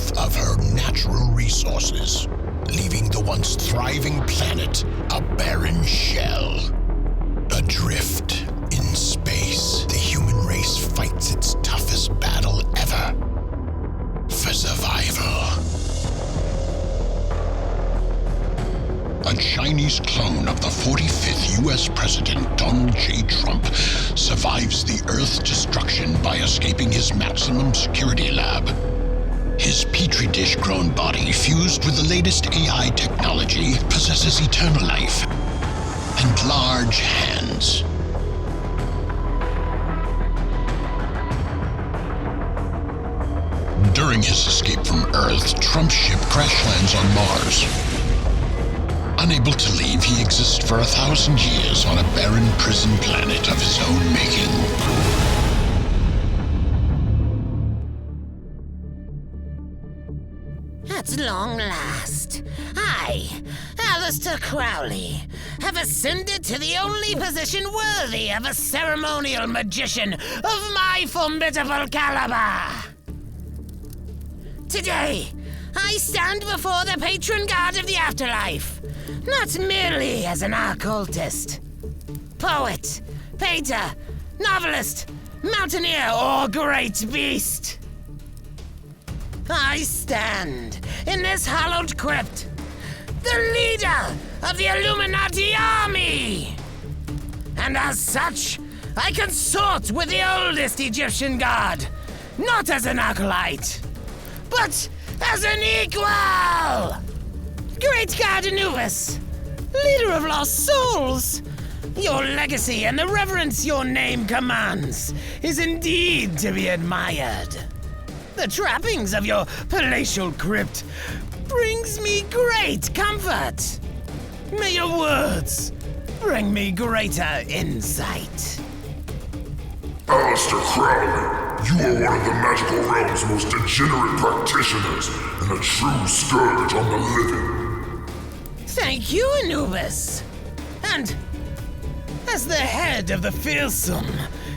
half of her natural resources, leaving the once thriving planet a barren shell. Adrift in space, the human race fights its toughest battle ever for survival. A Chinese clone of the 45th U.S. President Donald J. Trump survives the Earth's destruction by escaping his maximum security lab. His petri dish-grown body, fused with the latest AI technology, possesses eternal life and large hands. During his escape from Earth, Trump's ship crash lands on Mars. Unable to leave, he exists for 1,000 years on a barren prison planet of his own making. At long last, I, Alistair Crowley, have ascended to the only position worthy of a ceremonial magician of my formidable caliber. Today, I stand before the patron god of the afterlife, not merely as an occultist, poet, painter, novelist, mountaineer, or great beast. I stand in this hallowed crypt, the leader of the Illuminati army. And as such, I consort with the oldest Egyptian god, not as an acolyte, but as an equal! Great God Anubis, leader of lost souls, your legacy and the reverence your name commands is indeed to be admired. The trappings of your palatial crypt brings me great comfort. May your words bring me greater insight. Alistair Crowley, you are one of the magical realm's most degenerate practitioners and a true scourge on the living. Thank you, Anubis. And as the head of the fearsome,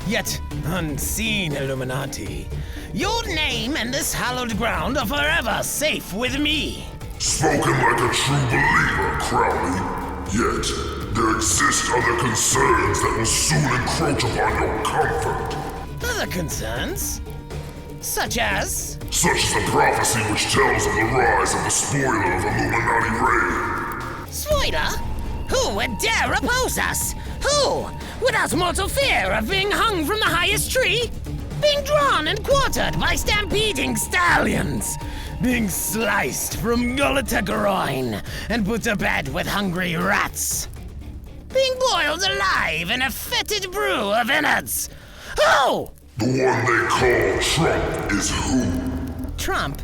yet unseen Illuminati, your name and this hallowed ground are forever safe with me. Spoken like a true believer, Crowley. Yet, there exist other concerns that will soon encroach upon your comfort. Other concerns? Such as? Such as the prophecy which tells of the rise of the spoiler of Illuminati reign. Spoiler? Who would dare oppose us? Who, without mortal fear of being hung from the highest tree? Being drawn and quartered by stampeding stallions? Being sliced from gullet to groin and put to bed with hungry rats? Being boiled alive in a fetid brew of innards? Who? The one they call Trump is who? Trump?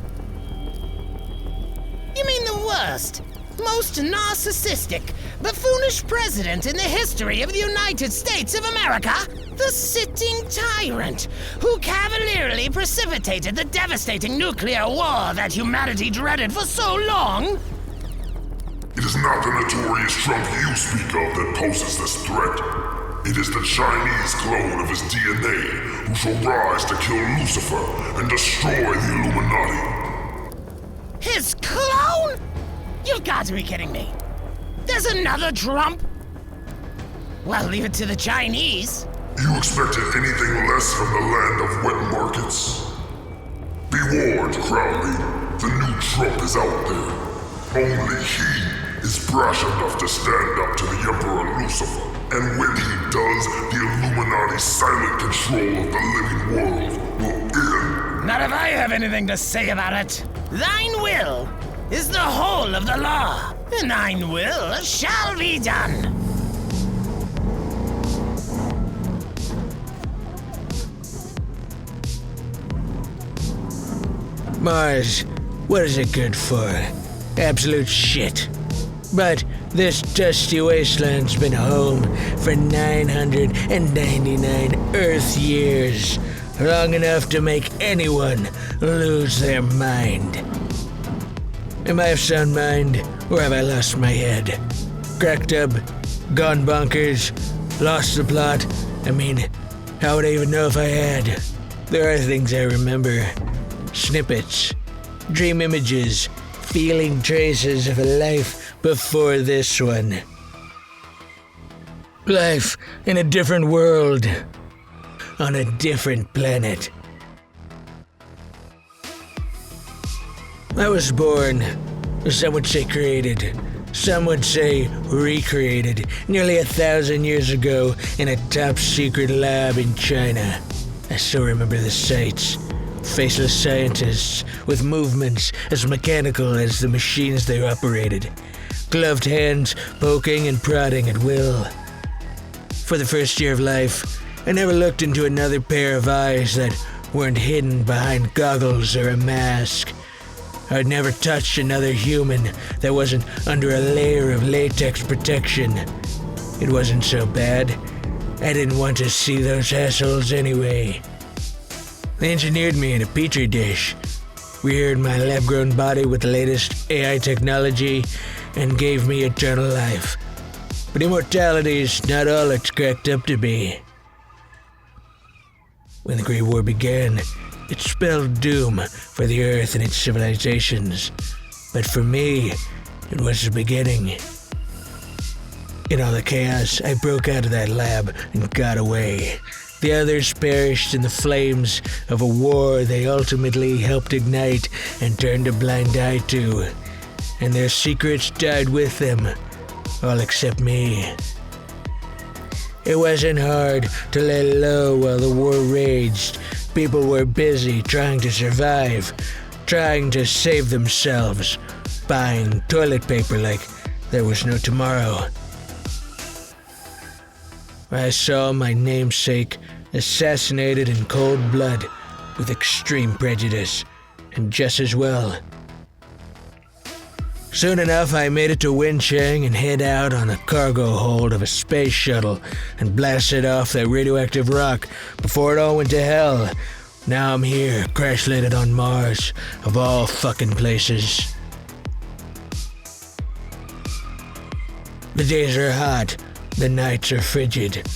You mean the worst, most narcissistic, buffoonish president in the history of the United States of America? The sitting tyrant who cavalierly precipitated the devastating nuclear war that humanity dreaded for so long? It is not the notorious Trump you speak of that poses this threat. It is the Chinese clone of his DNA who shall rise to kill Lucifer and destroy the Illuminati. His clone? You've got to be kidding me. There's another Trump? Well, leave it to the Chinese. You expected anything less from the land of wet markets? Be warned, Crowley. The new Trump is out there. Only he is brash enough to stand up to the Emperor Lucifer. And when he does, the Illuminati's silent control of the living world will end. Not if I have anything to say about it. Thine will is the whole of the law, and thine will shall be done. Mars, what is it good for? Absolute shit. But this dusty wasteland's been home for 999 Earth years, long enough to make anyone lose their mind. Am I of sound mind, or have I lost my head? Cracked up, gone bonkers, lost the plot? I mean, how would I even know if I had? There are things I remember. Snippets. dream images, feeling traces of a life before this one. Life in a different world, on a different planet. I was born, some would say created, some would say recreated, nearly 1,000 years ago in a top-secret lab in China. I still remember the sights. Faceless scientists with movements as mechanical as the machines they operated. Gloved hands poking and prodding at will. For the first year of life, I never looked into another pair of eyes that weren't hidden behind goggles or a mask. I'd never touched another human that wasn't under a layer of latex protection. It wasn't so bad. I didn't want to see those assholes anyway. They engineered me in a petri dish, reared my lab-grown body with the latest AI technology, and gave me eternal life. But immortality is not all it's cracked up to be. When the Great War began, it spelled doom for the Earth and its civilizations. But for me, it was the beginning. In all the chaos, I broke out of that lab and got away. The others perished in the flames of a war they ultimately helped ignite and turned a blind eye to. And their secrets died with them, all except me. It wasn't hard to lay low while the war raged. People were busy trying to survive, trying to save themselves, buying toilet paper like there was no tomorrow. I saw my namesake assassinated in cold blood with extreme prejudice, and just as well. Soon enough, I made it to Wenchang and hid out on a cargo hold of a space shuttle and blasted off that radioactive rock before it all went to hell. Now I'm here, crash-landed on Mars, of all fucking places. The days are hot, the nights are frigid.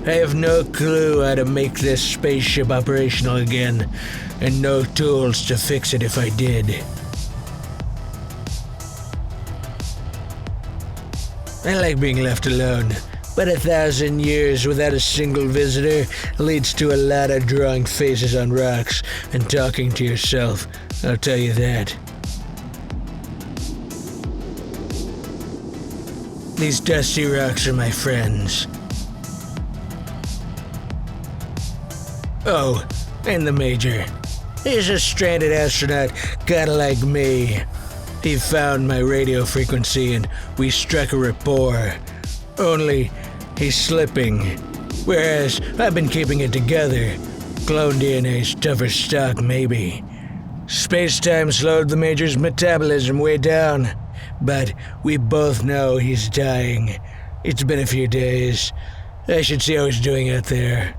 I have no clue how to make this spaceship operational again, and no tools to fix it if I did. I like being left alone, but 1,000 years without a single visitor leads to a lot of drawing faces on rocks and talking to yourself, I'll tell you that. These dusty rocks are my friends. Oh, and the Major. He's a stranded astronaut, kinda like me. He found my radio frequency and we struck a rapport. Only, he's slipping. Whereas, I've been keeping it together. Clone DNA's tougher stock, maybe. Space-time slowed the Major's metabolism way down. But we both know he's dying. It's been a few days. I should see how he's doing out there.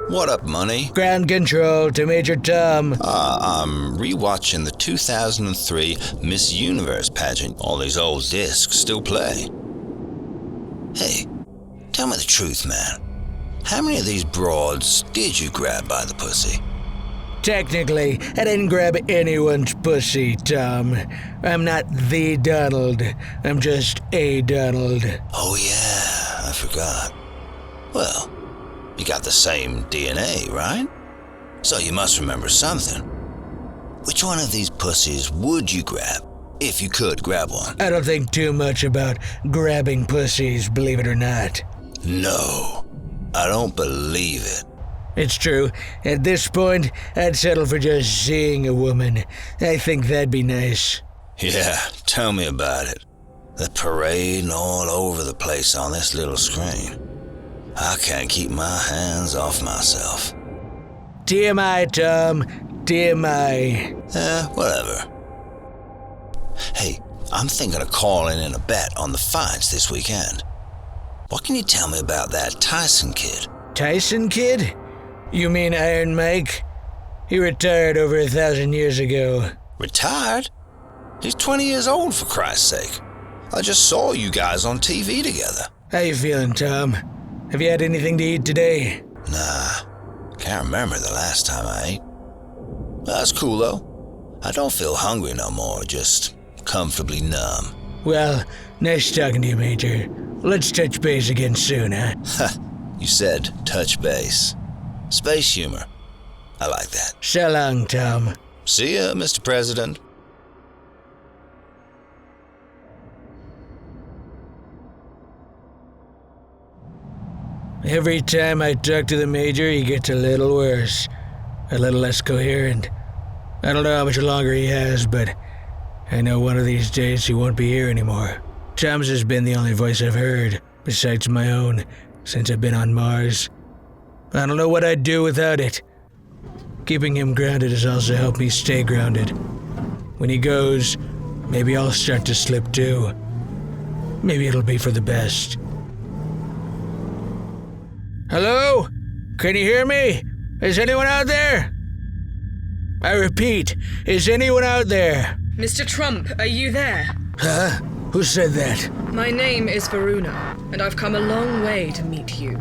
What up, Money? Ground control to Major Tom. I'm rewatching the 2003 Miss Universe pageant. All these old discs still play. Hey, tell me the truth, man. How many of these broads did you grab by the pussy? Technically, I didn't grab anyone's pussy, Tom. I'm not the Donald. I'm just a Donald. Oh yeah, I forgot. Well, you got the same DNA, right? So you must remember something. Which one of these pussies would you grab, if you could grab one? I don't think too much about grabbing pussies, believe it or not. No, I don't believe it. It's true. At this point, I'd settle for just seeing a woman. I think that'd be nice. Yeah, tell me about it. The parading all over the place on this little screen. I can't keep my hands off myself. TMI, Tom. TMI. Whatever. Hey, I'm thinking of calling in a bet on the fights this weekend. What can you tell me about that Tyson kid? Tyson kid? You mean Iron Mike? He retired over 1,000 years ago. Retired? He's 20 years old, for Christ's sake. I just saw you guys on TV together. How you feeling, Tom? Have you had anything to eat today? Nah, can't remember the last time I ate. That's cool, though. I don't feel hungry no more, just comfortably numb. Well, nice talking to you, Major. Let's touch base again soon, huh? Ha, you said touch base. Space humor. I like that. So long, Tom. See ya, Mr. President. Every time I talk to the Major, he gets a little worse. A little less coherent. I don't know how much longer he has, but I know one of these days he won't be here anymore. Tom's has been the only voice I've heard, besides my own, since I've been on Mars. I don't know what I'd do without it. Keeping him grounded has also helped me stay grounded. When he goes, maybe I'll start to slip too. Maybe it'll be for the best. Hello? Can you hear me? Is anyone out there? I repeat, is anyone out there? Mr. Trump, are you there? Huh? Who said that? My name is Varuna, and I've come a long way to meet you.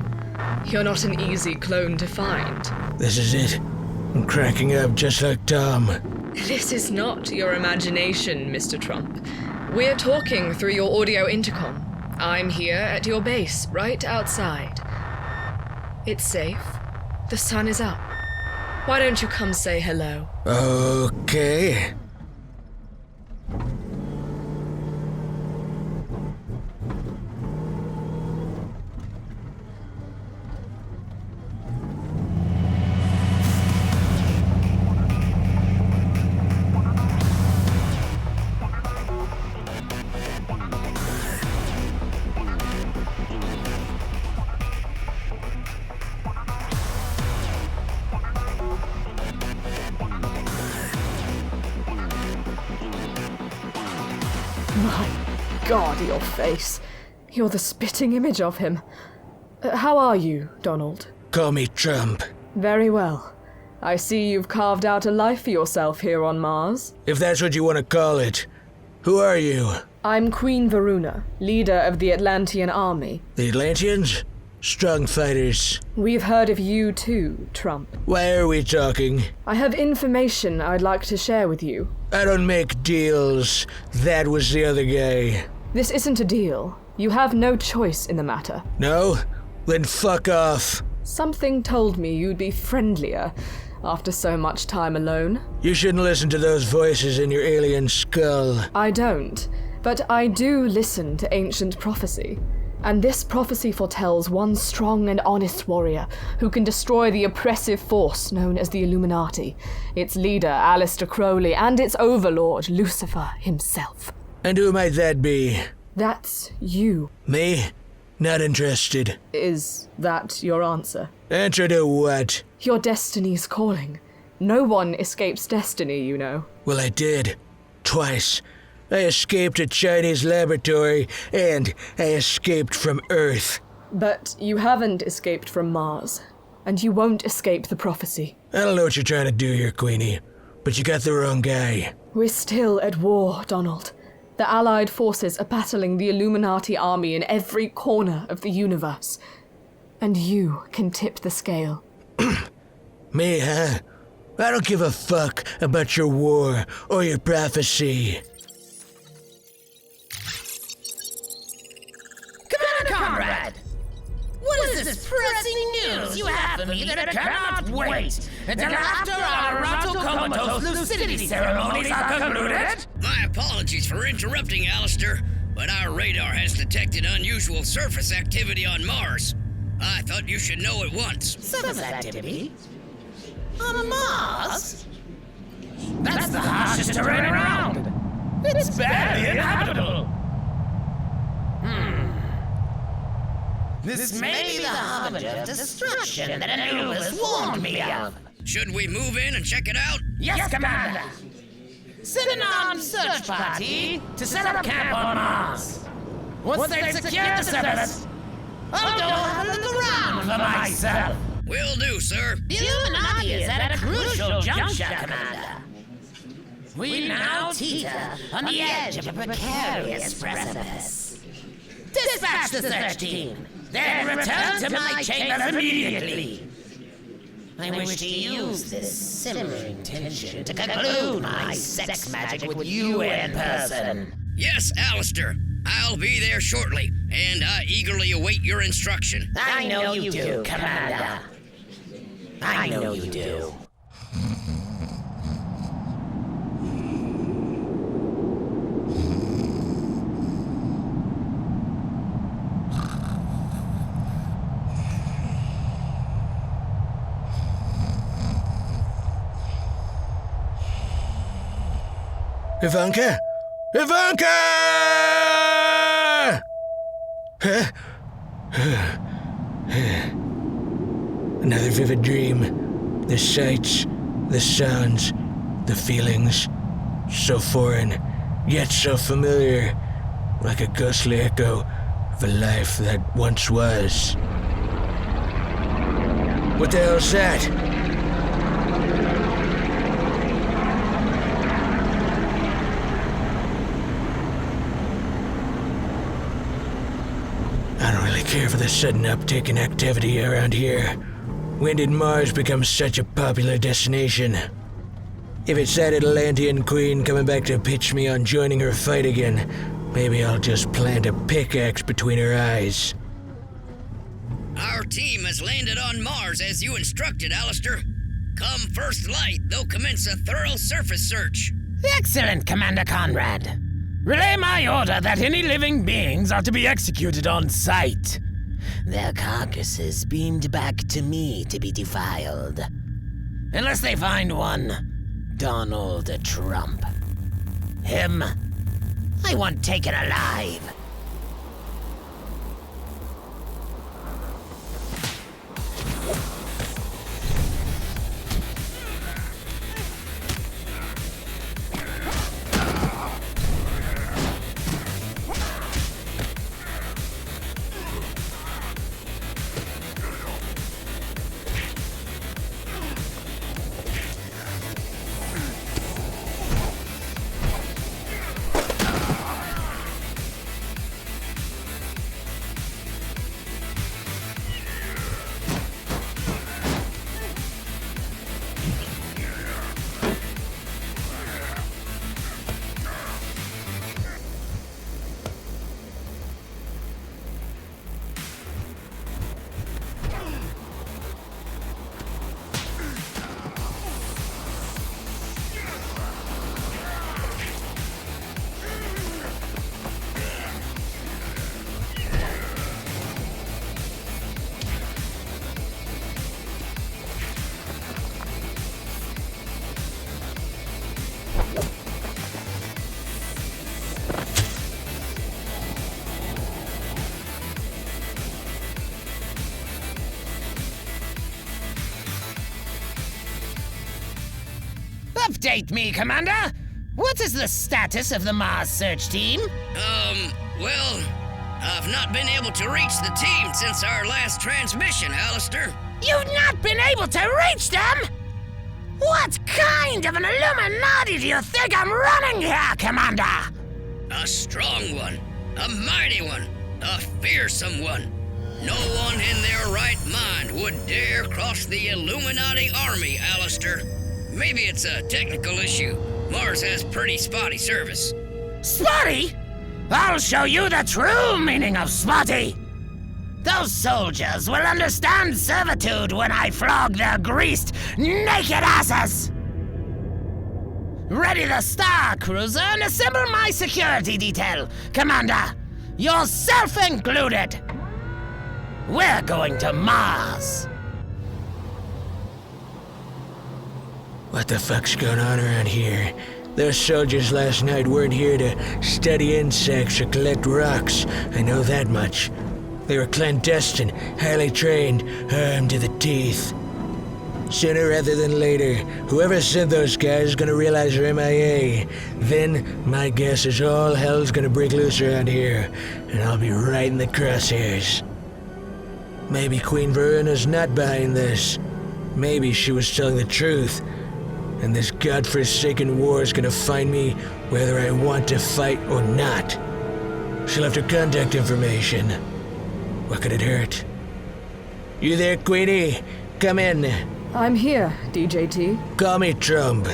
You're not an easy clone to find. This is it. I'm cracking up just like Tom. This is not your imagination, Mr. Trump. We're talking through your audio intercom. I'm here at your base, right outside. It's safe. The sun is up. Why don't you come say hello? Okay. My God, your face. You're the spitting image of him. How are you, Donald? Call me Trump. Very well. I see you've carved out a life for yourself here on Mars. If that's what you want to call it. Who are you? I'm Queen Varuna, leader of the Atlantean army. The Atlanteans? Strong fighters. We've heard of you too, Trump. Why are we talking? I have information I'd like to share with you. I don't make deals. That was the other guy. This isn't a deal. You have no choice in the matter. No? Then fuck off. Something told me you'd be friendlier after so much time alone. You shouldn't listen to those voices in your alien skull. I don't, but I do listen to ancient prophecy. And this prophecy foretells one strong and honest warrior who can destroy the oppressive force known as the Illuminati, its leader, Aleister Crowley, and its overlord, Lucifer himself. And who might that be? That's you. Me? Not interested. Is that your answer? Answer to what? Your destiny's calling. No one escapes destiny, you know. Well, I did. Twice. I escaped a Chinese laboratory, and I escaped from Earth. But you haven't escaped from Mars, and you won't escape the prophecy. I don't know what you're trying to do here, Queenie, but you got the wrong guy. We're still at war, Donald. The Allied forces are battling the Illuminati army in every corner of the universe. And you can tip the scale. Me, huh? I don't give a fuck about your war or your prophecy. Comrade! What is this pressing news you have for me that I cannot wait until after our Rato-Comatose lucidity ceremonies are concluded? My apologies for interrupting, Aleister, but our radar has detected unusual surface activity on Mars. I thought you should know at once. Surface activity? On Mars? That's the harshest terrain around. It's barely inhabitable. This may be the harbinger of destruction that Anubis warned me of. Should we move in and check it out? Yes, Commander! Send an armed search party to set up camp on Mars. Once they've secured the surface, I'll go have a look around for myself. Will do, sir. The Illuminati is at a crucial juncture, Commander. We now teeter on the edge of a precarious precipice. Dispatch the search team. Then return to my chamber immediately. I wish to use this simmering tension to conclude my sex magic with you in person. Yes, Alistair. I'll be there shortly, and I eagerly await your instruction. I know you do, Commander. I know you do. Ivanka? Ivanka! Huh? Another vivid dream. The sights, the sounds, the feelings. So foreign, yet so familiar. Like a ghostly echo of a life that once was. What the hell's that? I don't really care for the sudden uptick in activity around here. When did Mars become such a popular destination? If it's that Atlantean queen coming back to pitch me on joining her fight again, maybe I'll just plant a pickaxe between her eyes. Our team has landed on Mars as you instructed, Alistair. Come first light, they'll commence a thorough surface search. Excellent, Commander Conrad. Relay my order that any living beings are to be executed on sight. Their carcasses beamed back to me to be defiled. Unless they find one Donald Trump. Him, I want taken alive. Update me, Commander! What is the status of the Mars search team? Well, I've not been able to reach the team since our last transmission, Alistair. You've not been able to reach them? What kind of an Illuminati do you think I'm running here, Commander? A strong one, a mighty one, a fearsome one. No one in their right mind would dare cross the Illuminati army, Alistair. Maybe it's a technical issue. Mars has pretty spotty service. Spotty? I'll show you the true meaning of spotty. Those soldiers will understand servitude when I flog their greased, naked asses. Ready the Star Cruiser and assemble my security detail, Commander. Yourself included. We're going to Mars. What the fuck's going on around here? Those soldiers last night weren't here to study insects or collect rocks. I know that much. They were clandestine, highly trained, armed to the teeth. Sooner rather than later, whoever sent those guys is gonna realize they're MIA. Then, my guess is all hell's gonna break loose around here, and I'll be right in the crosshairs. Maybe Queen Veruna's not behind this. Maybe she was telling the truth. And this godforsaken war is gonna find me whether I want to fight or not. She left her contact information. What could it hurt? You there, Queenie? Come in. I'm here, DJT. Call me Trump.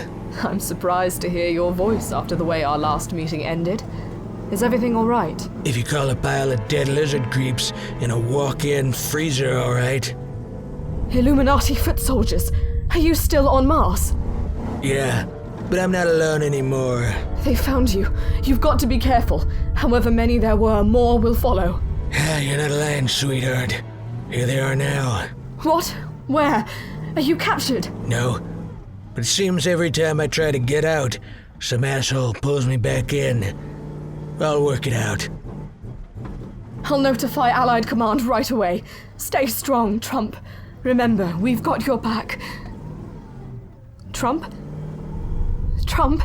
I'm surprised to hear your voice after the way our last meeting ended. Is everything all right? If you call a pile of dead lizard creeps in a walk-in freezer all right. Illuminati foot soldiers, are you still on Mars? Yeah, but I'm not alone anymore. They found you. You've got to be careful. However many there were, more will follow. You're not lying, sweetheart. Here they are now. What? Where? Are you captured? No, but it seems every time I try to get out, some asshole pulls me back in. I'll work it out. I'll notify Allied Command right away. Stay strong, Trump. Remember, we've got your back. Trump? Trump?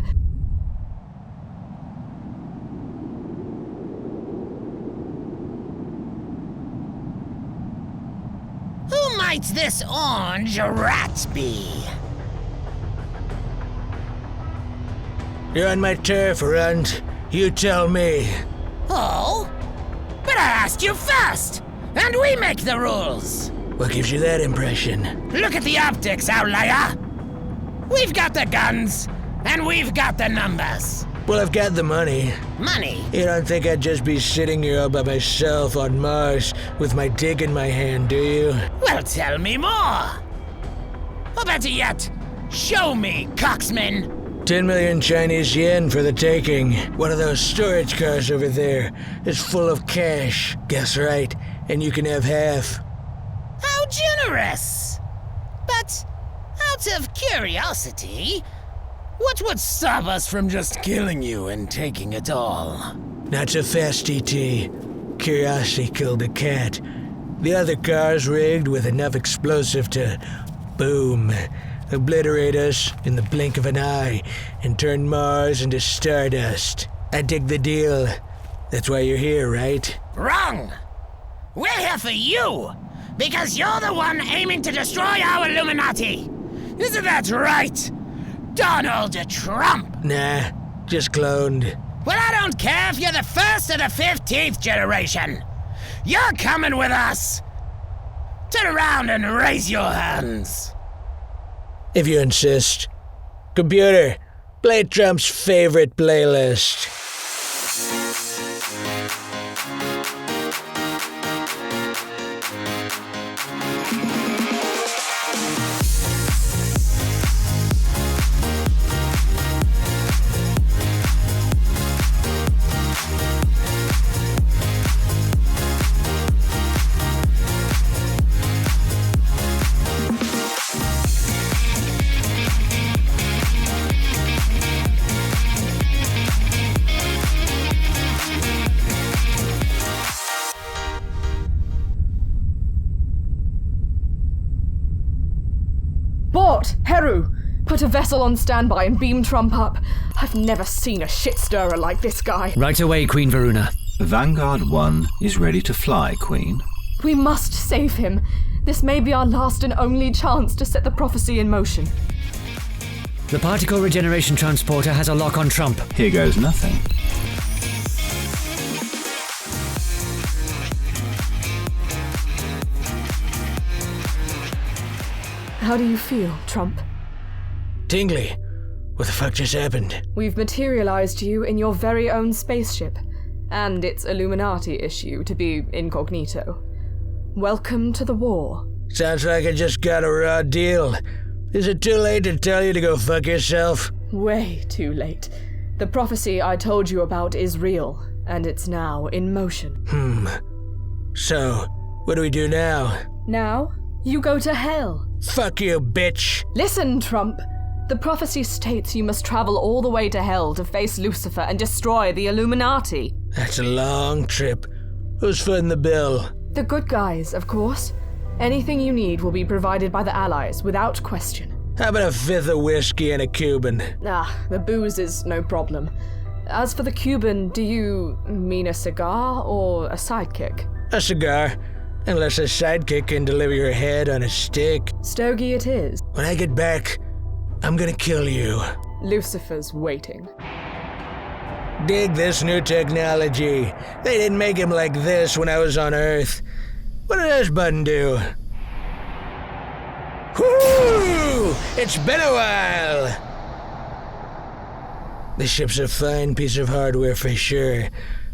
Who might this orange rat be? You're on my turf, Runt. You tell me. Oh? But I asked you first, and we make the rules. What gives you that impression? Look at the optics, outlier. We've got the guns, and we've got the numbers. Well, I've got the money. Money? You don't think I'd just be sitting here all by myself on Mars with my dick in my hand, do you? Well, tell me more. Or better yet, show me, cocksman. 10 million Chinese yen for the taking. One of those storage cars over there is full of cash. Guess right, and you can have half. How generous! But, out of curiosity, what would stop us from just killing you and taking it all? Not so fast, E.T. Curiosity killed the cat. The other car's rigged with enough explosive to boom, obliterate us in the blink of an eye and turn Mars into stardust. I dig the deal. That's why you're here, right? Wrong! We're here for you! Because you're the one aiming to destroy our Illuminati! Isn't that right? Donald Trump! Nah, just cloned. Well, I don't care if you're the first or the 15th generation. You're coming with us! Turn around and raise your hands. If you insist. Computer, play Trump's favorite playlist. Bort! Heru! Put a vessel on standby and beam Trump up. I've never seen a shit stirrer like this guy. Right away, Queen Varuna. Vanguard 1 is ready to fly, Queen. We must save him. This may be our last and only chance to set the prophecy in motion. The particle regeneration transporter has a lock on Trump. Here goes nothing. How do you feel, Trump? Tingly. What the fuck just happened? We've materialized you in your very own spaceship, and its Illuminati issue to be incognito. Welcome to the war. Sounds like I just got a raw deal. Is it too late to tell you to go fuck yourself? Way too late. The prophecy I told you about is real, and it's now in motion. So, what do we do now? Now, you go to hell. Fuck you, bitch! Listen, Trump. The prophecy states you must travel all the way to hell to face Lucifer and destroy the Illuminati. That's a long trip. Who's footing the bill? The good guys, of course. Anything you need will be provided by the Allies, without question. How about a fifth of whiskey and a Cuban? The booze is no problem. As for the Cuban, do you mean a cigar or a sidekick? A cigar. Unless a sidekick can deliver your head on a stick. Stogie it is. When I get back, I'm gonna kill you. Lucifer's waiting. Dig this new technology. They didn't make him like this when I was on Earth. What did this button do? Whoo! It's been a while! This ship's a fine piece of hardware for sure.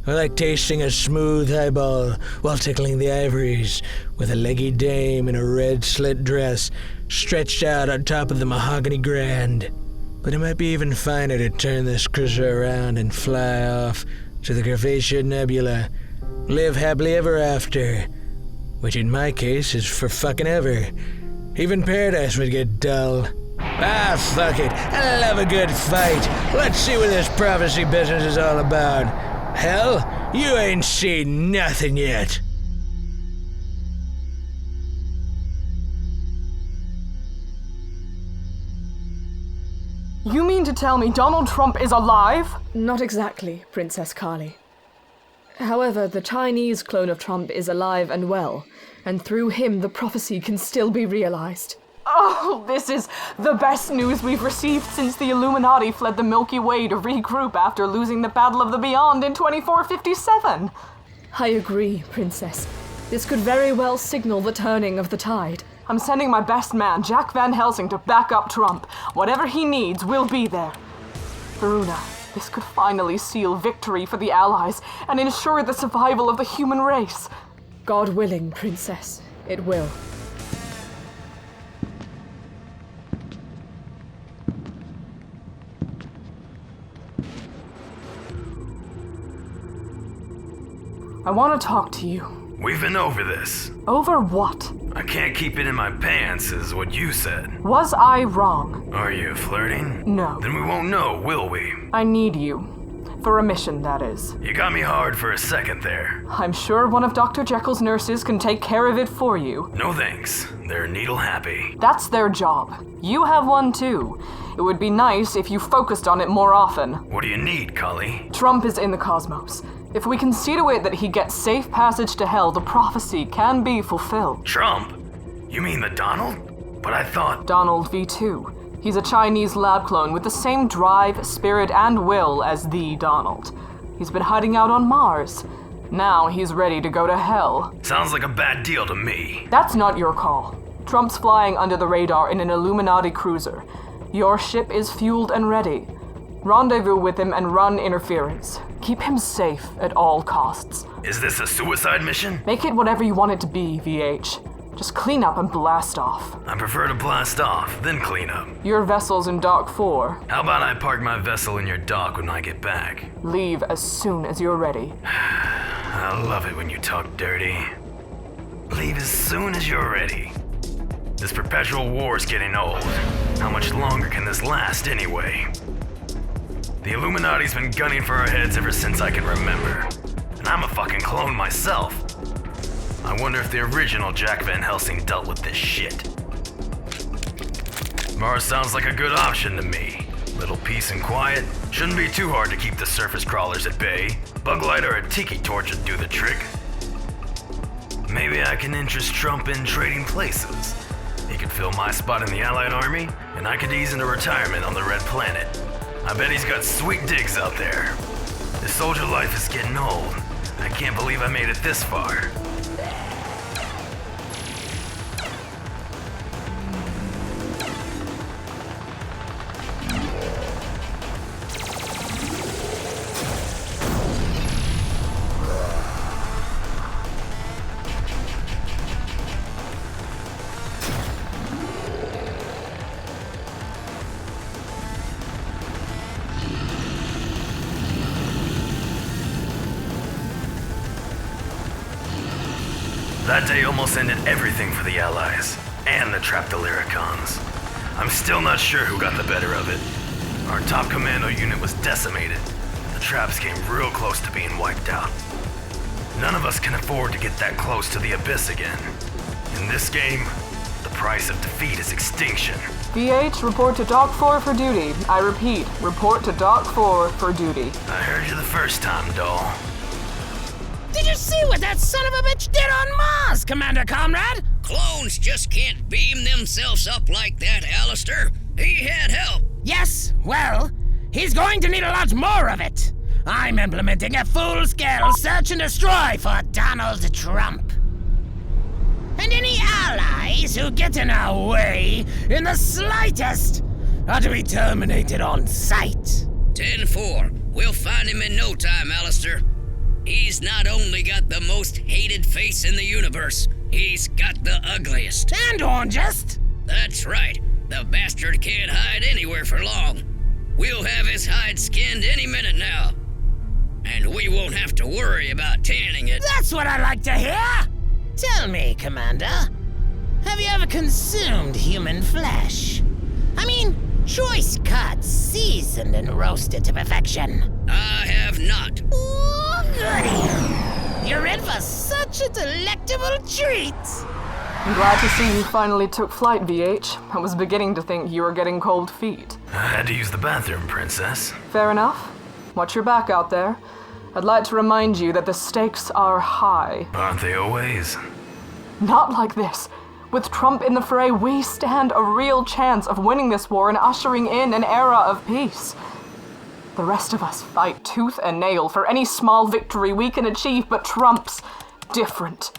I like tasting a smooth eyeball while tickling the ivories, with a leggy dame in a red slit dress stretched out on top of the mahogany grand. But it might be even finer to turn this cruiser around and fly off to the Curvaceous Nebula. Live happily ever after. Which in my case is for fucking ever. Even paradise would get dull. Ah, fuck it. I love a good fight. Let's see what this prophecy business is all about. Hell, you ain't seen nothing yet. You mean to tell me Donald Trump is alive? Not exactly, Princess Carly. However, the Chinese clone of Trump is alive and well, and through him the prophecy can still be realized. Oh, this is the best news we've received since the Illuminati fled the Milky Way to regroup after losing the Battle of the Beyond in 2457. I agree, Princess. This could very well signal the turning of the tide. I'm sending my best man, Jack Van Helsing, to back up Trump. Whatever he needs, we'll be there. Varuna, this could finally seal victory for the Allies and ensure the survival of the human race. God willing, Princess, it will. I want to talk to you. We've been over this. Over what? I can't keep it in my pants, is what you said. Was I wrong? Are you flirting? No. Then we won't know, will we? I need you. For a mission, that is. You got me hard for a second there. I'm sure one of Dr. Jekyll's nurses can take care of it for you. No thanks. They're needle happy. That's their job. You have one too. It would be nice if you focused on it more often. What do you need, Cully? Trump is in the cosmos. If we can see to it that he gets safe passage to hell, the prophecy can be fulfilled. Trump? You mean the Donald? But I thought... Donald V2. He's a Chinese lab clone with the same drive, spirit, and will as the Donald. He's been hiding out on Mars. Now he's ready to go to hell. Sounds like a bad deal to me. That's not your call. Trump's flying under the radar in an Illuminati cruiser. Your ship is fueled and ready. Rendezvous with him and run interference. Keep him safe at all costs. Is this a suicide mission? Make it whatever you want it to be, VH. Just clean up and blast off. I prefer to blast off, then clean up. Your vessel's in Dock 4. How about I park my vessel in your dock when I get back? Leave as soon as you're ready. I love it when you talk dirty. Leave as soon as you're ready. This perpetual war's getting old. How much longer can this last anyway? The Illuminati's been gunning for our heads ever since I can remember. And I'm a fucking clone myself. I wonder if the original Jack Van Helsing dealt with this shit. Mars sounds like a good option to me. Little peace and quiet. Shouldn't be too hard to keep the surface crawlers at bay. Bug light or a tiki torch would do the trick. Maybe I can interest Trump in trading places. He could fill my spot in the Allied Army, and I could ease into retirement on the Red Planet. I bet he's got sweet digs out there. This soldier life is getting old. I can't believe I made it this far. That day almost ended everything for the Allies, and the trapped Illyricons. I'm still not sure who got the better of it. Our top commando unit was decimated. The traps came real close to being wiped out. None of us can afford to get that close to the abyss again. In this game, the price of defeat is extinction. VH, report to Dock 4 for duty. I repeat, report to Dock 4 for duty. I heard you the first time, doll. Did you see what that son of a bitch did on Mars, Commander Comrade? Clones just can't beam themselves up like that, Alistair. He had help. Yes, well, he's going to need a lot more of it. I'm implementing a full-scale search and destroy for Donald Trump. And any allies who get in our way in the slightest are to be terminated on sight. 10-4. We'll find him in no time, Alistair. He's not only got the most hated face in the universe, he's got the ugliest. And orangest. That's right. The bastard can't hide anywhere for long. We'll have his hide skinned any minute now. And we won't have to worry about tanning it. That's what I like to hear! Tell me, Commander, have you ever consumed human flesh? I mean, choice cuts, seasoned and roasted to perfection. I have not. Ooh, goody! You're in for such a delectable treat! I'm glad to see you finally took flight, VH. I was beginning to think you were getting cold feet. I had to use the bathroom, Princess. Fair enough. Watch your back out there. I'd like to remind you that the stakes are high. Aren't they always? Not like this. With Trump in the fray, we stand a real chance of winning this war and ushering in an era of peace. The rest of us fight tooth and nail for any small victory we can achieve, but Trump's different.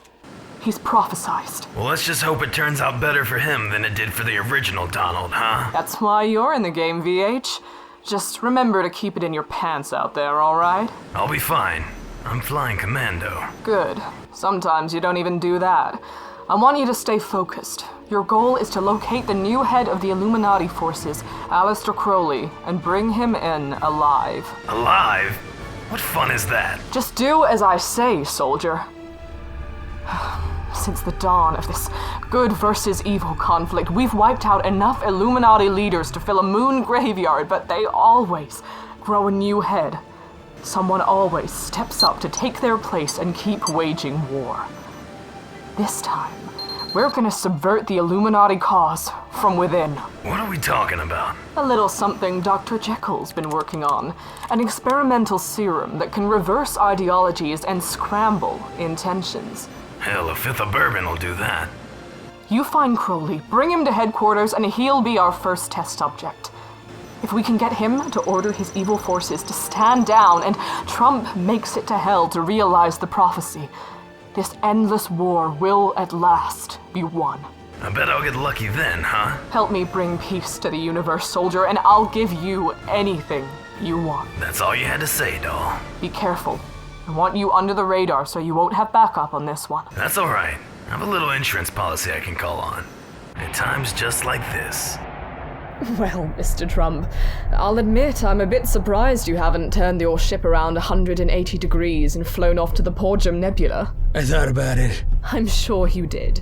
He's prophesized. Well, let's just hope it turns out better for him than it did for the original Donald, huh? That's why you're in the game, VH. Just remember to keep it in your pants out there, all right? I'll be fine. I'm flying commando. Good. Sometimes you don't even do that. I want you to stay focused. Your goal is to locate the new head of the Illuminati forces, Aleister Crowley, and bring him in alive. Alive? What fun is that? Just do as I say, soldier. Since the dawn of this good versus evil conflict, we've wiped out enough Illuminati leaders to fill a moon graveyard, but they always grow a new head. Someone always steps up to take their place and keep waging war. This time, we're gonna subvert the Illuminati cause from within. What are we talking about? A little something Dr. Jekyll's been working on. An experimental serum that can reverse ideologies and scramble intentions. Hell, a fifth of bourbon will do that. You find Crowley, bring him to headquarters, and he'll be our first test subject. If we can get him to order his evil forces to stand down and Trump makes it to hell to realize the prophecy, this endless war will at last be won. I bet I'll get lucky then, huh? Help me bring peace to the universe, soldier, and I'll give you anything you want. That's all you had to say, doll. Be careful. I want you under the radar so you won't have backup on this one. That's all right. I have a little insurance policy I can call on. At times just like this. Well, Mr. Trump, I'll admit I'm a bit surprised you haven't turned your ship around 180 degrees and flown off to the Porgium Nebula. I thought about it. I'm sure you did.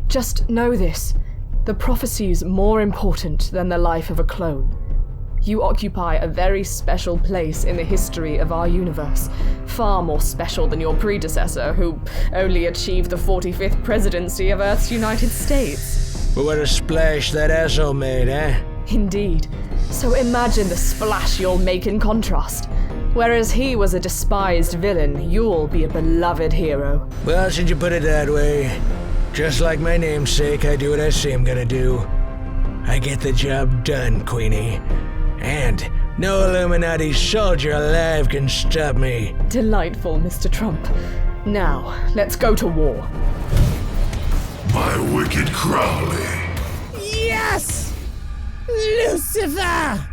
Just know this. The prophecy's more important than the life of a clone. You occupy a very special place in the history of our universe. Far more special than your predecessor, who only achieved the 45th presidency of Earth's United States. But what a splash that asshole made, eh? Indeed. So imagine the splash you'll make in contrast. Whereas he was a despised villain, you'll be a beloved hero. Well, since you put it that way, just like my namesake, I do what I say I'm gonna do. I get the job done, Queenie. And no Illuminati soldier alive can stop me. Delightful, Mr. Trump. Now, let's go to war. My wicked Crowley. Yes! Lucifer!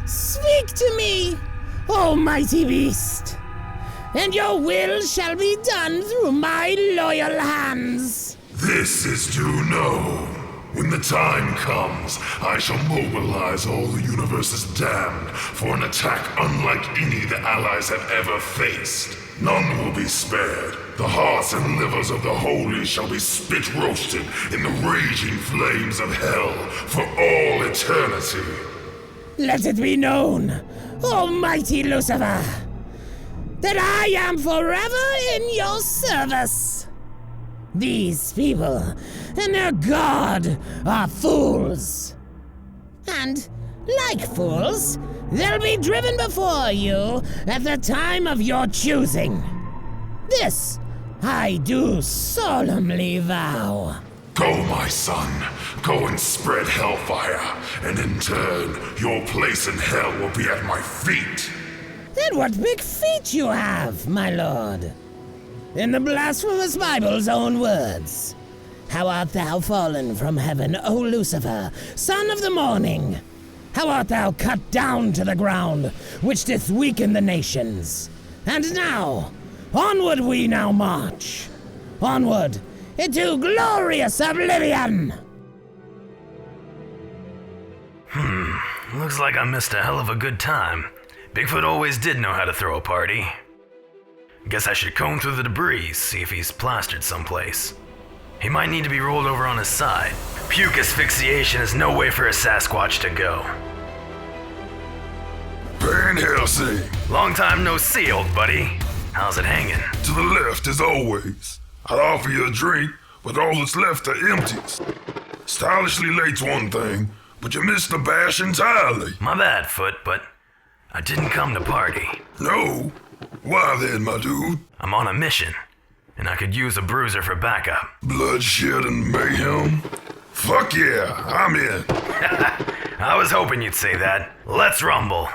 Speak to me, almighty beast, and your will shall be done through my loyal hands. This is to know. When the time comes, I shall mobilize all the universe's damned for an attack unlike any the Allies have ever faced. None will be spared. The hearts and livers of the holy shall be spit roasted in the raging flames of hell for all eternity. Let it be known, almighty Lucifer, that I am forever in your service. These people and their god are fools. And, like fools, they'll be driven before you at the time of your choosing. This I do solemnly vow. Go, my son. Go and spread hellfire, and in turn, your place in hell will be at my feet. And what big feet you have, my lord. In the blasphemous Bible's own words. How art thou fallen from heaven, O Lucifer, son of the morning? How art thou cut down to the ground, which didst weaken the nations? And now, onward we now march. Onward into glorious oblivion! Looks like I missed a hell of a good time. Bigfoot always did know how to throw a party. Guess I should comb through the debris, see if he's plastered someplace. He might need to be rolled over on his side. Puke asphyxiation is no way for a Sasquatch to go. Van Helsing! Long time no see, old buddy. How's it hanging? To the left, as always. I'd offer you a drink, but all that's left are empties. Stylishly late's one thing, but you missed the bash entirely. My bad, Foot, but I didn't come to party. No? Why then, my dude? I'm on a mission, and I could use a bruiser for backup. Bloodshed and mayhem? Fuck yeah, I'm in. I was hoping you'd say that. Let's rumble.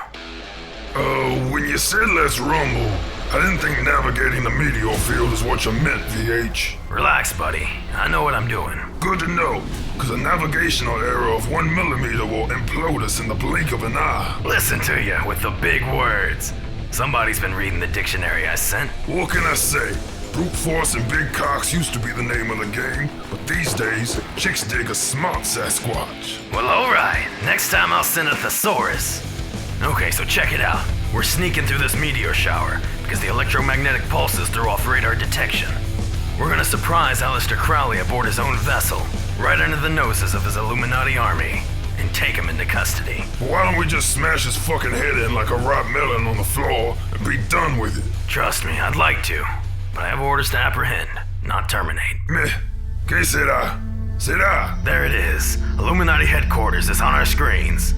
When you said let's rumble, I didn't think navigating the meteor field is what you meant, VH. Relax, buddy. I know what I'm doing. Good to know, because a navigational error of 1 millimeter will implode us in the blink of an eye. Listen to you with the big words. Somebody's been reading the dictionary I sent. What can I say? Brute force and big cocks used to be the name of the game, but these days, chicks dig a smart Sasquatch. Well, alright. Next time I'll send a thesaurus. Okay, so check it out. We're sneaking through this meteor shower because the electromagnetic pulses threw off radar detection. We're gonna surprise Aleister Crowley aboard his own vessel, right under the noses of his Illuminati army, and take him into custody. Why don't we just smash his fucking head in like a ripe melon on the floor and be done with it? Trust me, I'd like to, but I have orders to apprehend, not terminate. Meh. Que sera? Sera? There it is. Illuminati headquarters is on our screens.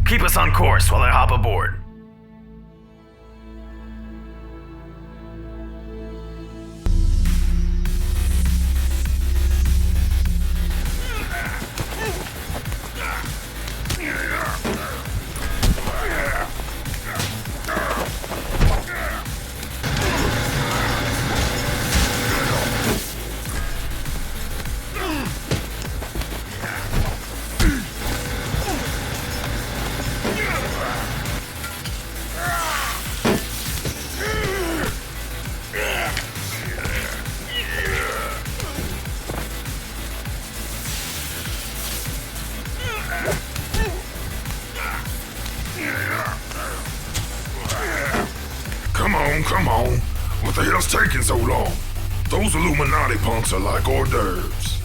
Keep us on course while I hop aboard. Come on. What the hell's taking so long? Those Illuminati punks are like hors d'oeuvres.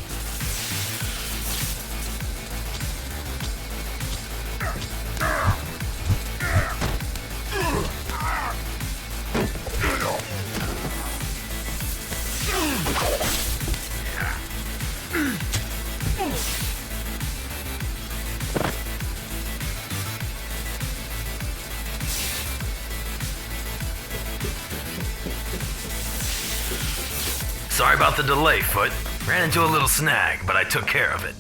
Sorry about the delay, Foot. Ran into a little snag, but I took care of it.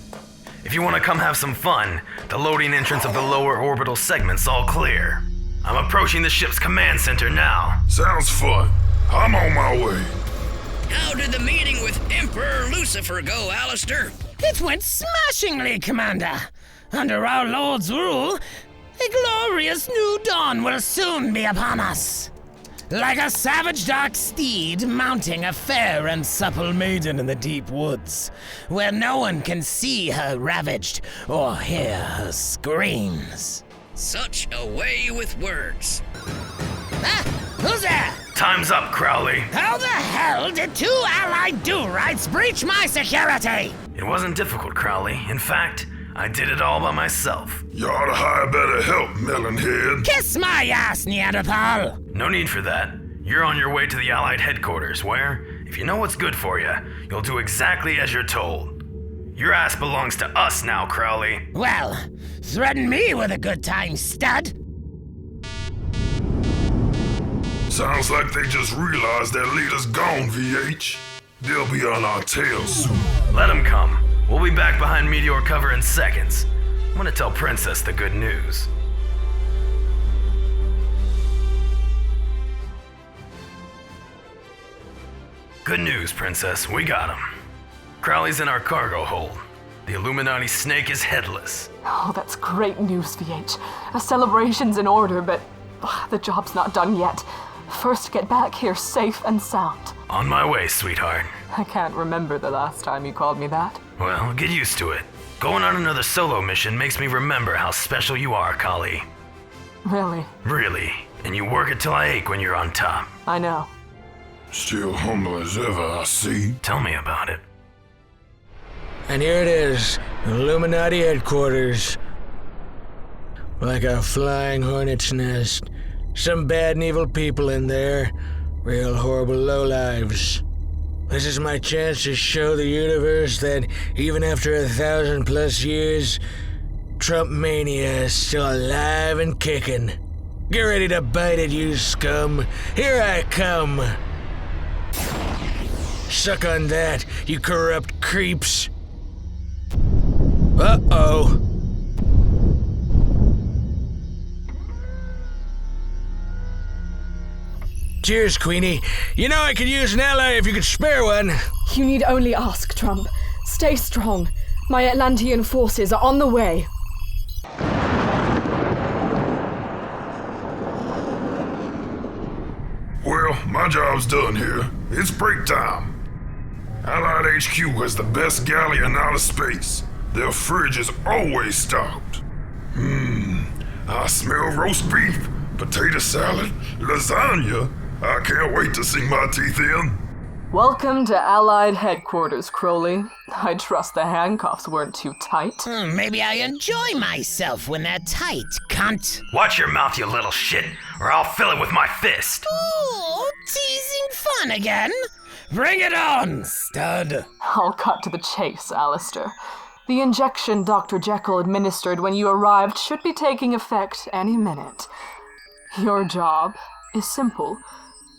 If you want to come have some fun, the loading entrance of the lower orbital segment's all clear. I'm approaching the ship's command center now. Sounds fun. I'm on my way. How did the meeting with Emperor Lucifer go, Aleister? It went smashingly, Commander. Under our Lord's rule, a glorious new dawn will soon be upon us. Like a savage dark steed mounting a fair and supple maiden in the deep woods, where no one can see her ravaged or hear her screams. Such a way with words. Ah, who's there? Time's up, Crowley. How the hell did two allied do-rights breach my security? It wasn't difficult, Crowley. In fact, I did it all by myself. You ought to hire better help, Melonhead. Kiss my ass, Neanderthal! No need for that. You're on your way to the Allied headquarters where, if you know what's good for you, you'll do exactly as you're told. Your ass belongs to us now, Crowley. Well, threaten me with a good time, stud. Sounds like they just realized their leader's gone, VH. They'll be on our tails soon. Let them come. We'll be back behind meteor cover in seconds. I'm gonna tell Princess the good news. Good news, Princess. We got him. Crowley's in our cargo hold. The Illuminati snake is headless. Oh, that's great news, VH. A celebration's in order, but the job's not done yet. First, get back here safe and sound. On my way, sweetheart. I can't remember the last time you called me that. Well, get used to it. Going on another solo mission makes me remember how special you are, Kali. Really? Really. And you work it till I ache when you're on top. I know. Still humble as ever, I see. Tell me about it. And here it is, Illuminati headquarters. Like a flying hornet's nest. Some bad and evil people in there. Real horrible lowlives. This is my chance to show the universe that even after 1,000+ years, Trump mania is still alive and kicking. Get ready to bite it, you scum. Here I come. Suck on that, you corrupt creeps. Uh-oh. Cheers, Queenie. You know I could use an ally if you could spare one. You need only ask, Trump. Stay strong. My Atlantean forces are on the way. Well, my job's done here. It's break time. Allied HQ has the best galley in outer space. Their fridge is always stocked. I smell roast beef, potato salad, lasagna. I can't wait to sink my teeth in. Welcome to Allied headquarters, Crowley. I trust the handcuffs weren't too tight. Maybe I enjoy myself when they're tight, cunt. Watch your mouth, you little shit, or I'll fill it with my fist. Ooh, teasing fun again? Bring it on, stud. I'll cut to the chase, Alistair. The injection Dr. Jekyll administered when you arrived should be taking effect any minute. Your job is simple.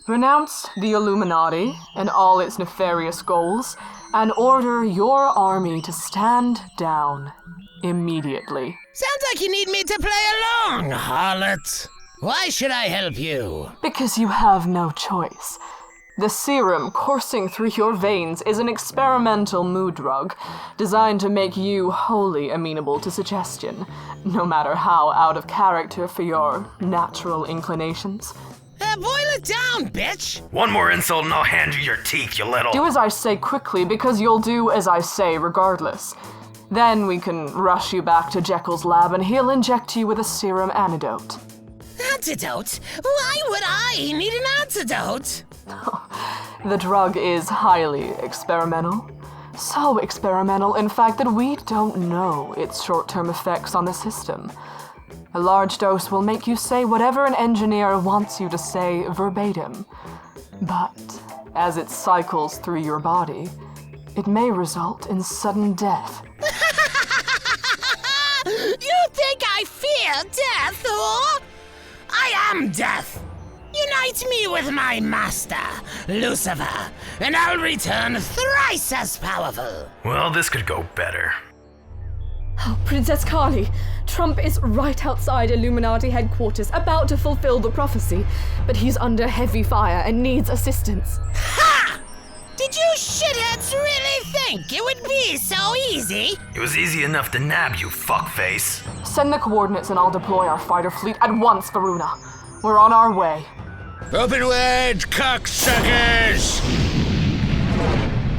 Renounce the Illuminati and all its nefarious goals, and order your army to stand down immediately. Sounds like you need me to play along, harlot. Why should I help you? Because you have no choice. The serum coursing through your veins is an experimental mood drug designed to make you wholly amenable to suggestion, no matter how out of character for your natural inclinations. Boil it down, bitch! One more insult and I'll hand you your teeth, you little... Do as I say quickly, because you'll do as I say regardless. Then we can rush you back to Jekyll's lab and he'll inject you with a serum antidote. Antidote? Why would I need an antidote? The drug is highly experimental. So experimental, in fact, that we don't know its short-term effects on the system. A large dose will make you say whatever an engineer wants you to say verbatim. But as it cycles through your body, it may result in sudden death. You think I fear death, or? I am death! Unite me with my master, Lucifer, and I'll return thrice as powerful. Well, this could go better. Oh, Princess Kali, Trump is right outside Illuminati headquarters, about to fulfill the prophecy, but he's under heavy fire and needs assistance. Ha! Did you shitheads really think it would be so easy? It was easy enough to nab you, fuckface. Send the coordinates and I'll deploy our fighter fleet at once, Varuna. We're on our way. Open wide, cocksuckers!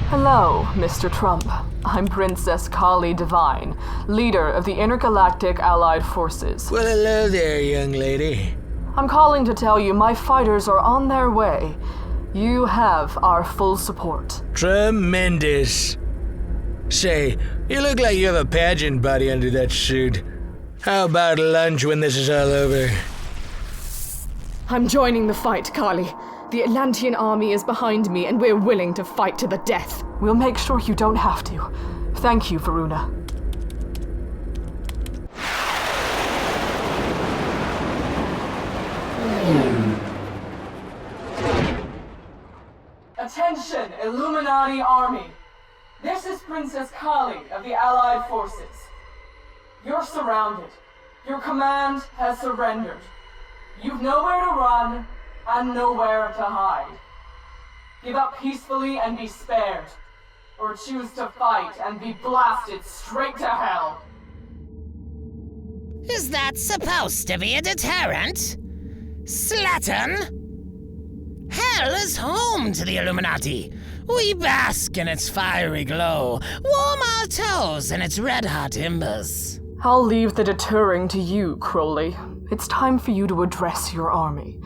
Hello, Mr. Trump. I'm Princess Kali Divine, leader of the Intergalactic Allied Forces. Well, hello there, young lady. I'm calling to tell you my fighters are on their way. You have our full support. Tremendous. Say, you look like you have a pageant body under that suit. How about lunch when this is all over? I'm joining the fight, Kali. The Atlantean army is behind me, and we're willing to fight to the death. We'll make sure you don't have to. Thank you, Varuna. Attention, Illuminati army! This is Princess Kali of the Allied Forces. You're surrounded. Your command has surrendered. You've nowhere to run and nowhere to hide. Give up peacefully and be spared. Or choose to fight and be blasted straight to hell. Is that supposed to be a deterrent? Slattern? Hell is home to the Illuminati. We bask in its fiery glow, warm our toes in its red-hot embers. I'll leave the deterring to you, Crowley. It's time for you to address your army.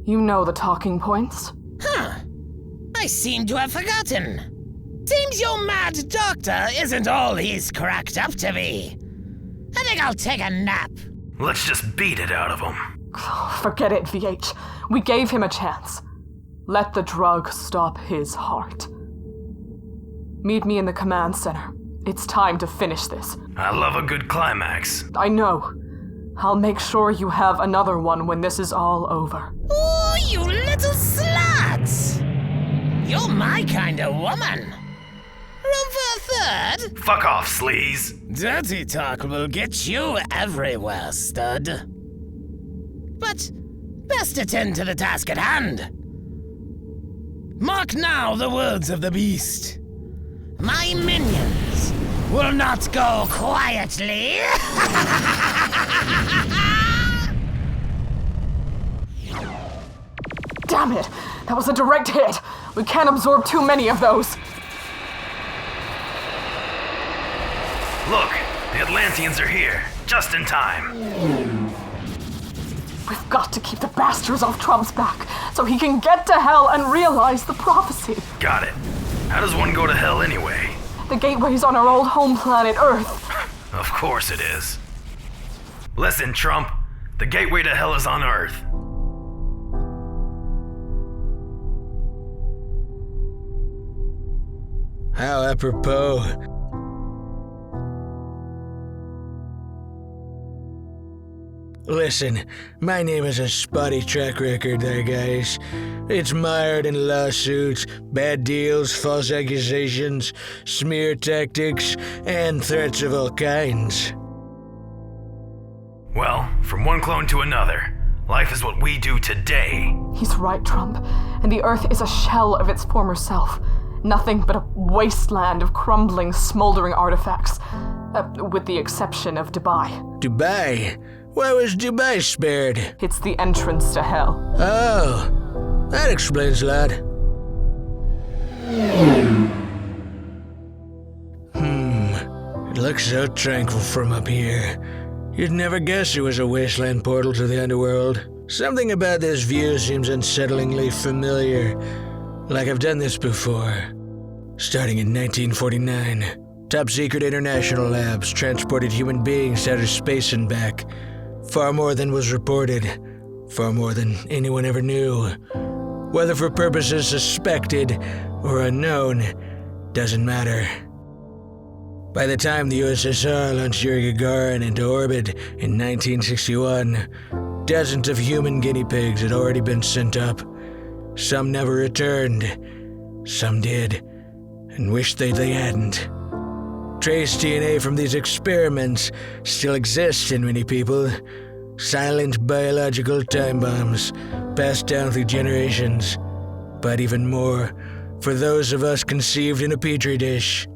You know the talking points. Huh. I seem to have forgotten. Seems your mad doctor isn't all he's cracked up to be. I think I'll take a nap. Let's just beat it out of him. Forget it, VH. We gave him a chance. Let the drug stop his heart. Meet me in the command center. It's time to finish this. I love a good climax. I know. I'll make sure you have another one when this is all over. Ooh, you little slut! You're my kind of woman. Room for a third? Fuck off, sleaze. Dirty talk will get you everywhere, stud. But best attend to the task at hand. Mark now the words of the beast. My minions will not go quietly. Damn it! That was a direct hit! We can't absorb too many of those! Look, the Atlanteans are here, just in time. We've got to keep the bastards off Trump's back, so he can get to hell and realize the prophecy. Got it. How does one go to hell anyway? The gateway's on our old home planet, Earth. Of course it is. Listen, Trump. The gateway to hell is on Earth. How apropos. Listen, my name has a spotty track record there, guys. It's mired in lawsuits, bad deals, false accusations, smear tactics, and threats of all kinds. Well, from one clone to another, life is what we do today. He's right, Trump. And the Earth is a shell of its former self. Nothing but a wasteland of crumbling, smoldering artifacts. With the exception of Dubai. Dubai? Why was Dubai spared? It's the entrance to hell. Oh, that explains a lot. It looks so tranquil from up here. You'd never guess it was a wasteland portal to the underworld. Something about this view seems unsettlingly familiar. Like I've done this before. Starting in 1949, top secret international labs transported human beings out of space and back. Far more than was reported. Far more than anyone ever knew. Whether for purposes suspected or unknown, doesn't matter. By the time the USSR launched Yuri Gagarin into orbit in 1961, dozens of human guinea pigs had already been sent up. Some never returned. Some did, and wished they hadn't. Trace DNA from these experiments still exists in many people. Silent biological time bombs passed down through generations. But even more, for those of us conceived in a petri dish.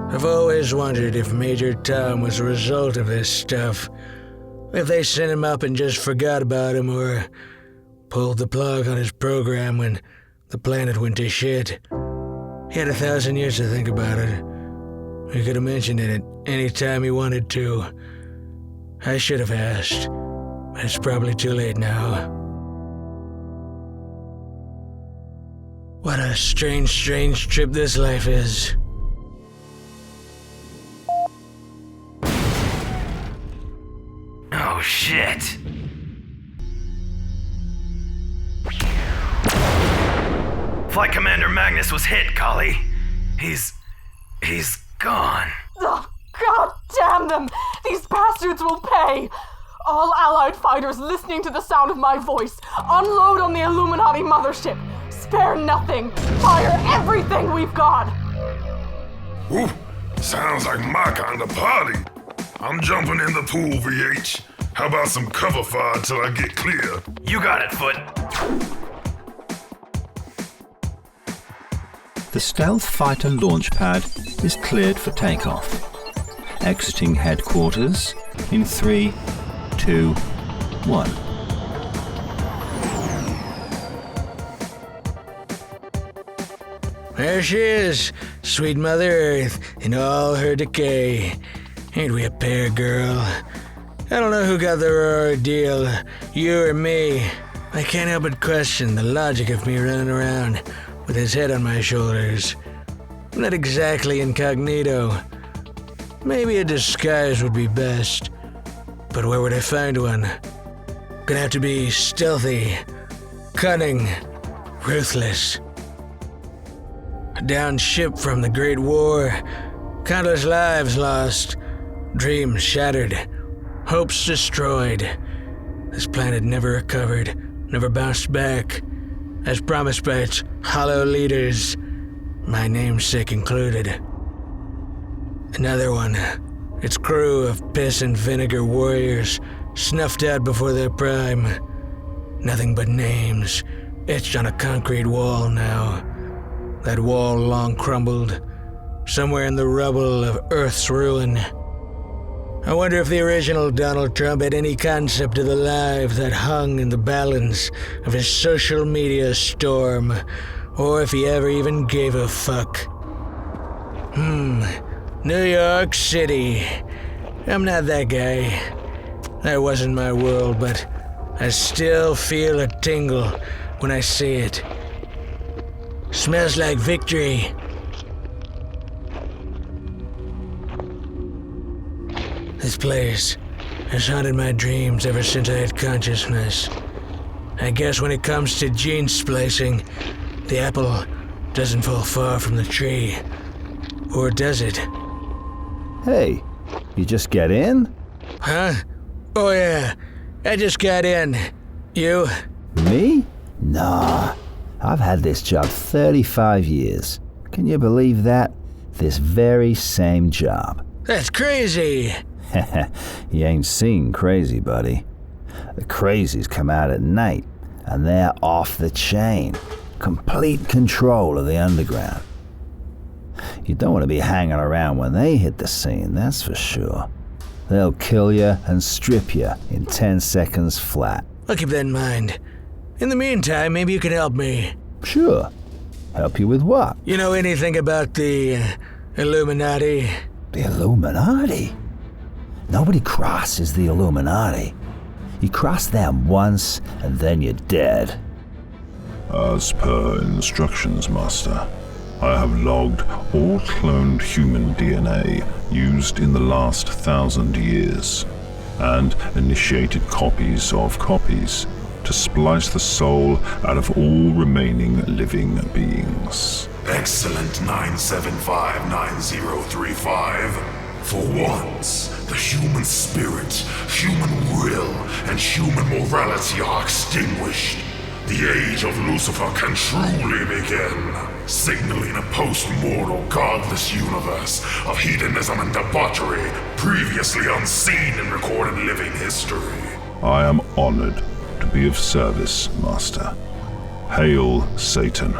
I've always wondered if Major Tom was a result of this stuff. If they sent him up and just forgot about him, or pulled the plug on his program when the planet went to shit. He had 1,000 years to think about it. He could have mentioned it at any time he wanted to. I should have asked, but it's probably too late now. What a strange trip this life is. Oh, shit. Flight Commander Magnus was hit, Kali. He's gone. Oh, God damn them! These bastards will pay! All Allied fighters listening to the sound of my voice, unload on the Illuminati mothership! Spare nothing! Fire everything we've got! Ooh, sounds like my kind of party. I'm jumping in the pool, VH. How about some cover fire till I get clear? You got it, Foot. The stealth fighter launch pad is cleared for takeoff. Exiting headquarters in 3, 2, 1. There she is, sweet Mother Earth, in all her decay. Ain't we a pair, girl? I don't know who got the raw deal, you or me. I can't help but question the logic of me running around with his head on my shoulders. I'm not exactly incognito. Maybe a disguise would be best. But where would I find one? Gonna have to be stealthy, cunning, ruthless. A downed ship from the Great War, countless lives lost, dreams shattered, hopes destroyed. This planet never recovered, never bounced back, as promised by its hollow leaders, my namesake included. Another one, its crew of piss and vinegar warriors, snuffed out before their prime. Nothing but names, etched on a concrete wall now. That wall long crumbled, somewhere in the rubble of Earth's ruin. I wonder if the original Donald Trump had any concept of the life that hung in the balance of his social media storm, or if he ever even gave a fuck. New York City. I'm not that guy. That wasn't my world, but I still feel a tingle when I see it. Smells like victory. This place has haunted my dreams ever since I had consciousness. I guess when it comes to gene splicing, the apple doesn't fall far from the tree. Or does it? Hey, you just get in? Huh? Oh yeah, I just got in. You? Me? Nah. I've had this job 35 years. Can you believe that? This very same job. That's crazy. You ain't seen crazy, buddy. The crazies come out at night, and they're off the chain. Complete control of the underground. You don't want to be hanging around when they hit the scene, that's for sure. They'll kill you and strip you in 10 seconds flat. I'll keep that in mind. In the meantime, maybe you can help me. Sure. Help you with what? You know anything about the Illuminati? The Illuminati? Nobody crosses the Illuminati. You cross them once, and then you're dead. As per instructions, Master, I have logged all cloned human DNA used in the last 1,000 years, and initiated copies of copies to splice the soul out of all remaining living beings. Excellent 9759035. For once, the human spirit, human will, and human morality are extinguished. The age of Lucifer can truly begin, signaling a post-mortal, godless universe of hedonism and debauchery previously unseen in recorded living history. I am honored to be of service, Master. Hail, Satan.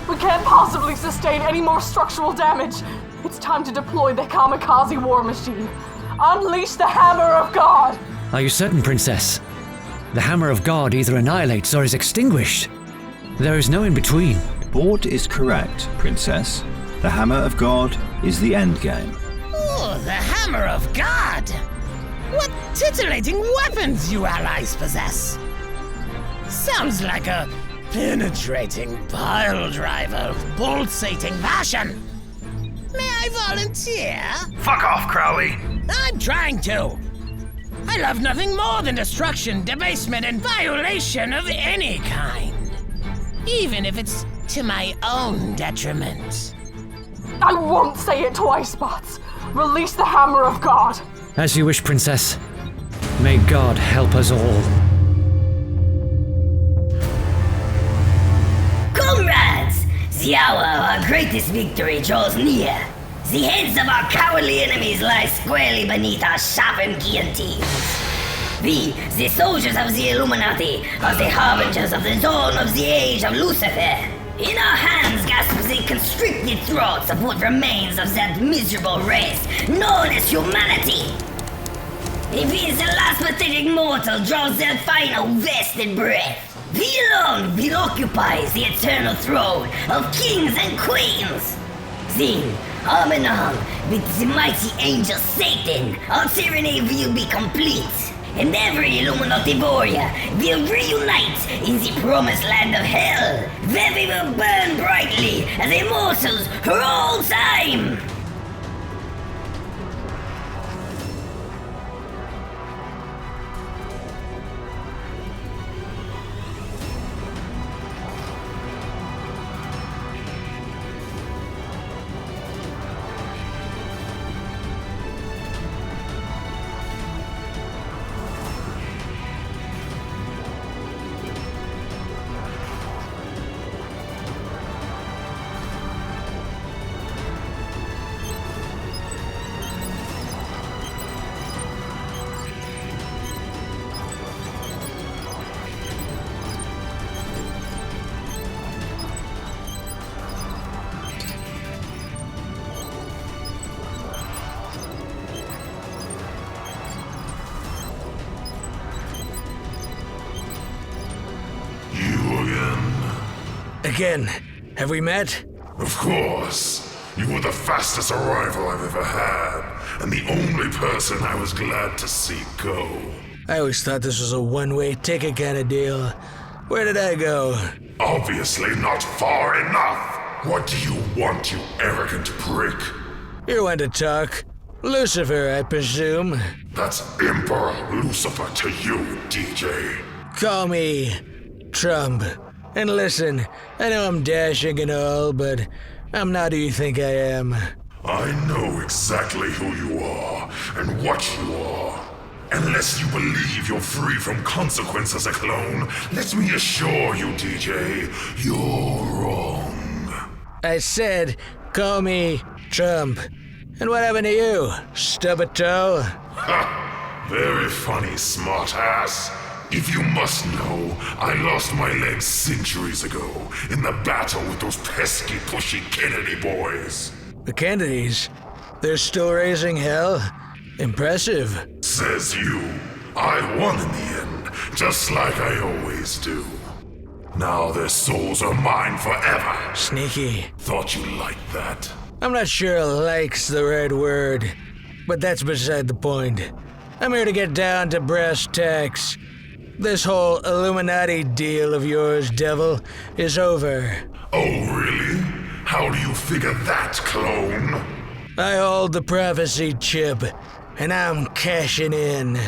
We can't possibly sustain any more structural damage. It's time to deploy the kamikaze war machine. Unleash the Hammer of God! Are you certain, Princess? The Hammer of God either annihilates or is extinguished. There is no in-between. Bort is correct, Princess. The Hammer of God is the endgame. Oh, the Hammer of God! What titillating weapons you allies possess! Sounds like a penetrating pile driver of pulsating passion. May I volunteer? Fuck off, Crowley! I'm trying to. I love nothing more than destruction, debasement, and violation of any kind. Even if it's to my own detriment. I won't say it twice, Bots. Release the Hammer of God. As you wish, Princess. May God help us all. Comrades! The hour of our greatest victory draws near. The heads of our cowardly enemies lie squarely beneath our sharpened guillotines. We, the soldiers of the Illuminati, are the harbingers of the dawn of the age of Lucifer. In our hands gasps the constricted throats of what remains of that miserable race known as humanity. It is the last pathetic mortal draws their final vested breath. We alone will occupy the eternal throne of kings and queens. Then, arm in arm with the mighty angel Satan, our tyranny will be complete. And every Illuminati warrior will reunite in the promised land of hell, where we will burn brightly as immortals for all time! Again, have we met? Of course. You were the fastest arrival I've ever had, and the only person I was glad to see go. I always thought this was a one-way ticket kind of deal. Where did I go? Obviously not far enough. What do you want, you arrogant prick? You're one to talk. Lucifer, I presume. That's Emperor Lucifer to you, DJ. Call me Trump. And listen, I know I'm dashing and all, but I'm not who you think I am. I know exactly who you are and what you are. Unless you believe you're free from consequence as a clone, let me assure you, DJ, you're wrong. I said, call me Trump. And what happened to you? Stub a toe? Ha! Very funny, smartass. If you must know, I lost my legs centuries ago in the battle with those pesky, pushy Kennedy boys. The Kennedys? They're still raising hell? Impressive. Says you. I won in the end, just like I always do. Now their souls are mine forever. Sneaky. Thought you liked that. I'm not sure like's the right word, but that's beside the point. I'm here to get down to brass tacks. This whole Illuminati deal of yours, devil, is over. Oh, really? How do you figure that, clone? I hold the prophecy chip, and I'm cashing in.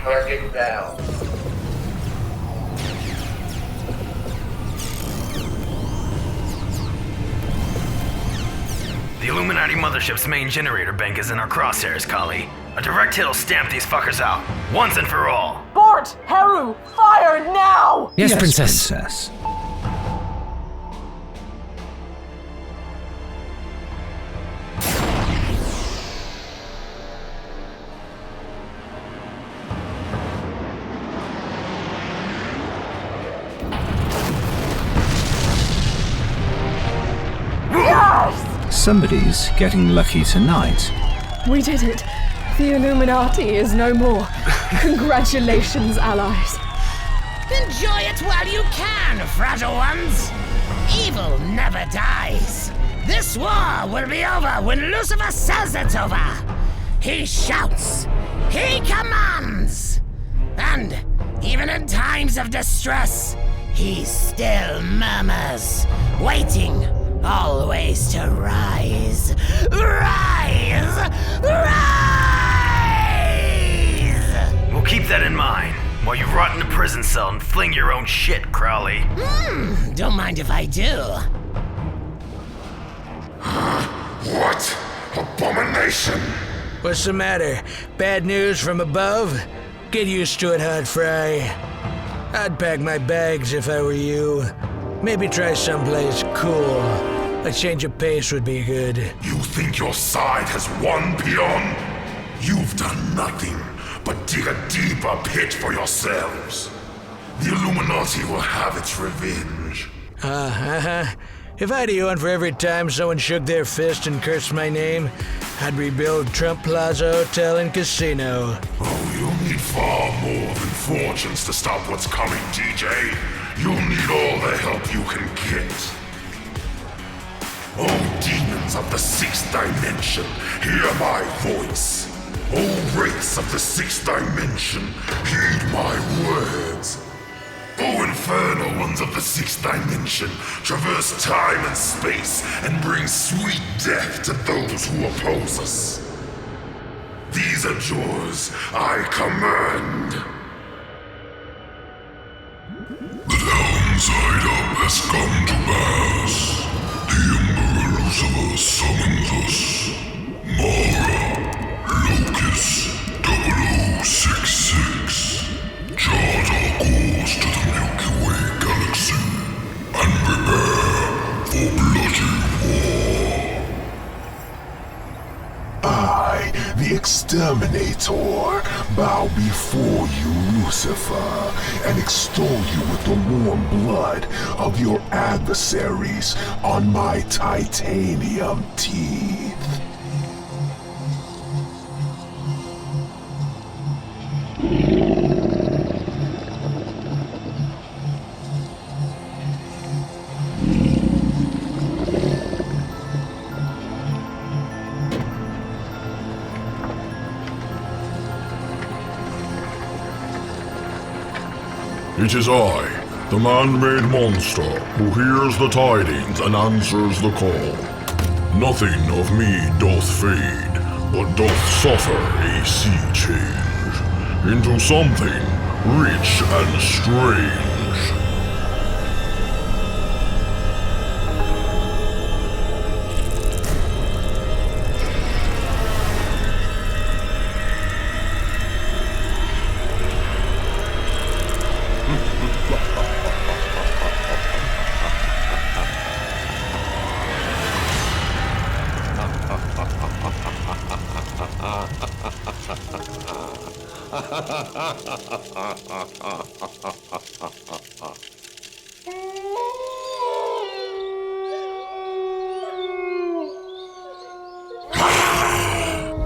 Target down. The Illuminati mothership's main generator bank is in our crosshairs, Kali. A direct hit'll stamp these fuckers out, once and for all. Bort! Heru! Fire now! Yes, Princess. Somebody's getting lucky tonight. We did it. The Illuminati is no more. Congratulations, allies. Enjoy it while you can, fragile ones. Evil never dies. This war will be over when Lucifer says it's over. He shouts. He commands. And even in times of distress, he still murmurs, waiting Always to rise. Rise! Rise! We'll keep that in mind while you rot in a prison cell and fling your own shit, Crowley. Don't mind if I do. What? Abomination! What's the matter? Bad news from above? Get used to it, hot fry. I'd pack my bags if I were you. Maybe try someplace cool. A change of pace would be good. You think your side has won, peon? You've done nothing but dig a deeper pit for yourselves. The Illuminati will have its revenge. If I had a yuan for every time someone shook their fist and cursed my name, I'd rebuild Trump Plaza Hotel and Casino. Oh, you'll need far more than fortunes to stop what's coming, DJ. You'll need all the help you can get. Oh, demons of the 6th dimension, hear my voice. Oh, wraiths of the 6th dimension, heed my words. Oh, infernal ones of the 6th dimension, traverse time and space and bring sweet death to those who oppose us. These are yours, I command. The downside up has come to pass. The Emperor Lucifer summons us. Mara, Locus, 0066. Chart our course to the Milky Way galaxy and prepare for bloody war. I, the Exterminator, bow before you, Lucifer, and extol you with the warm blood of your adversaries on my titanium teeth. It is I, the man-made monster, who hears the tidings and answers the call. Nothing of me doth fade, but doth suffer a sea change into something rich and strange.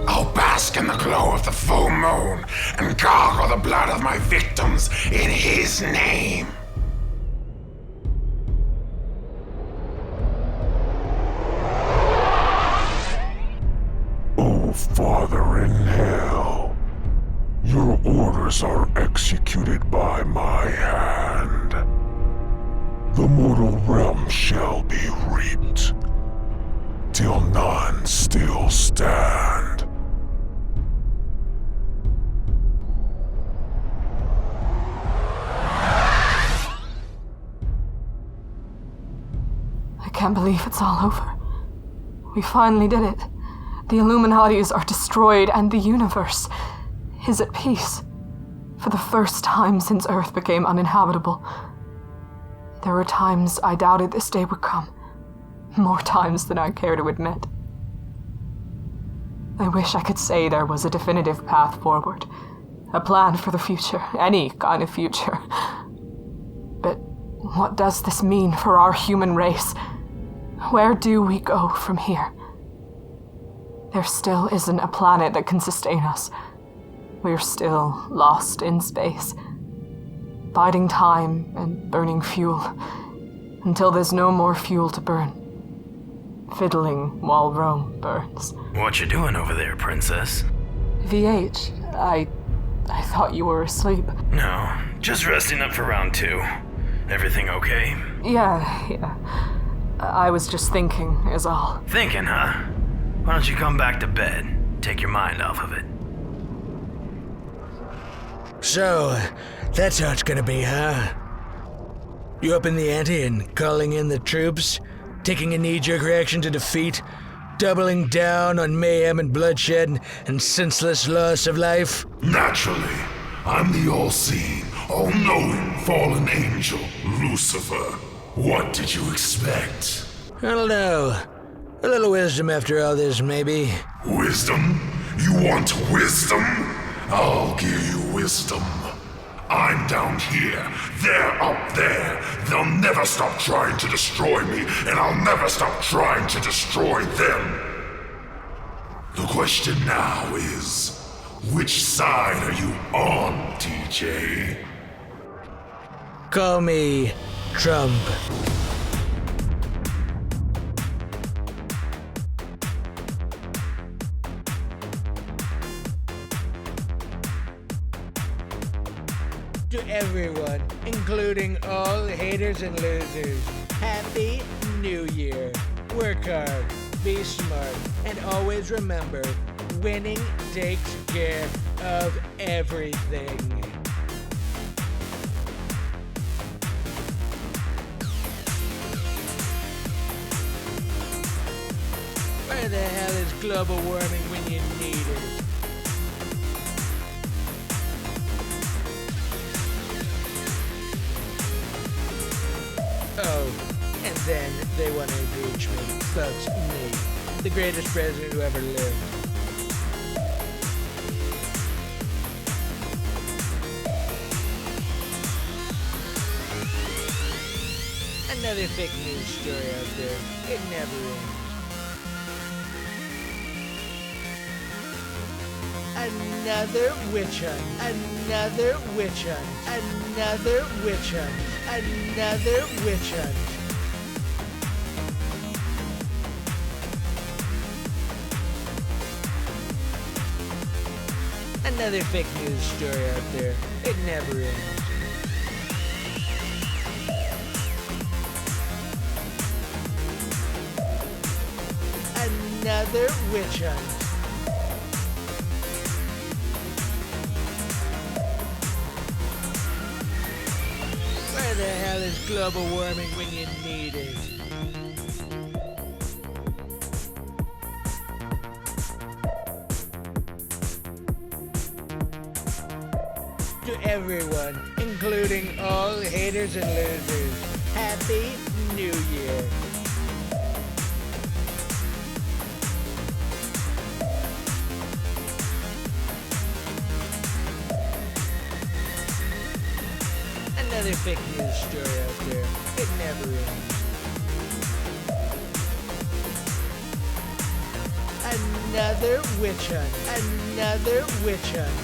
I'll bask in the glow of the full moon and gargle the blood of my victims in his name. Oh, Father in hell, your orders are executed by my hand. The mortal realm shall be reaped, till none still stand. I can't believe it's all over. We finally did it. The Illuminatis are destroyed and the universe is at peace. For the first time since Earth became uninhabitable. There were times I doubted this day would come. More times than I care to admit. I wish I could say there was a definitive path forward. A plan for the future, any kind of future. But what does this mean for our human race? Where do we go from here? There still isn't a planet that can sustain us. We're still lost in space, biding time and burning fuel, until there's no more fuel to burn. Fiddling while Rome burns. What you doing over there, Princess? VH, I thought you were asleep. No, just resting up for round 2. Everything okay? Yeah. I was just thinking, is all. Thinking, huh? Why don't you come back to bed? Take your mind off of it. So, that's how it's gonna be, huh? You upping the ante and calling in the troops? Taking a knee-jerk reaction to defeat? Doubling down on mayhem and bloodshed and senseless loss of life? Naturally. I'm the all-seeing, all-knowing fallen angel, Lucifer. What did you expect? I don't know. A little wisdom after all this, maybe. Wisdom? You want wisdom? I'll give you wisdom. I'm down here, they're up there. They'll never stop trying to destroy me, and I'll never stop trying to destroy them. The question now is, which side are you on, TJ? Call me Trump. To everyone, including all haters and losers, Happy New Year. Work hard, be smart, and always remember, winning takes care of everything. Where the hell is global warming when you need it? Oh, and then they want to impeach me. Folks, me, the greatest president who ever lived. Another fake news story out there. It never ends. Another witch hunt. Another witch hunt. Another witch hunt. Another witch hunt. Another fake news story out there. It never ends. Another witch hunt. Where the hell is global warming when you need it? To everyone, including all haters and losers, Happy New Year. Another fake news story out there. It never ends. Another witch hunt. Another witch hunt.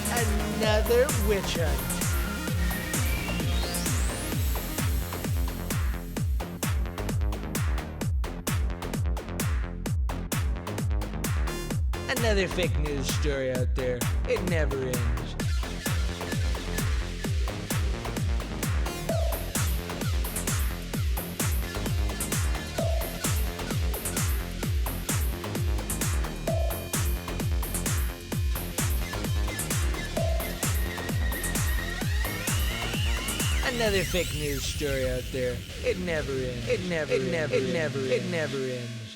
Another witch hunt. Another fake news story out there. It never ends. Another fake news story out there. It never ends. It never ends.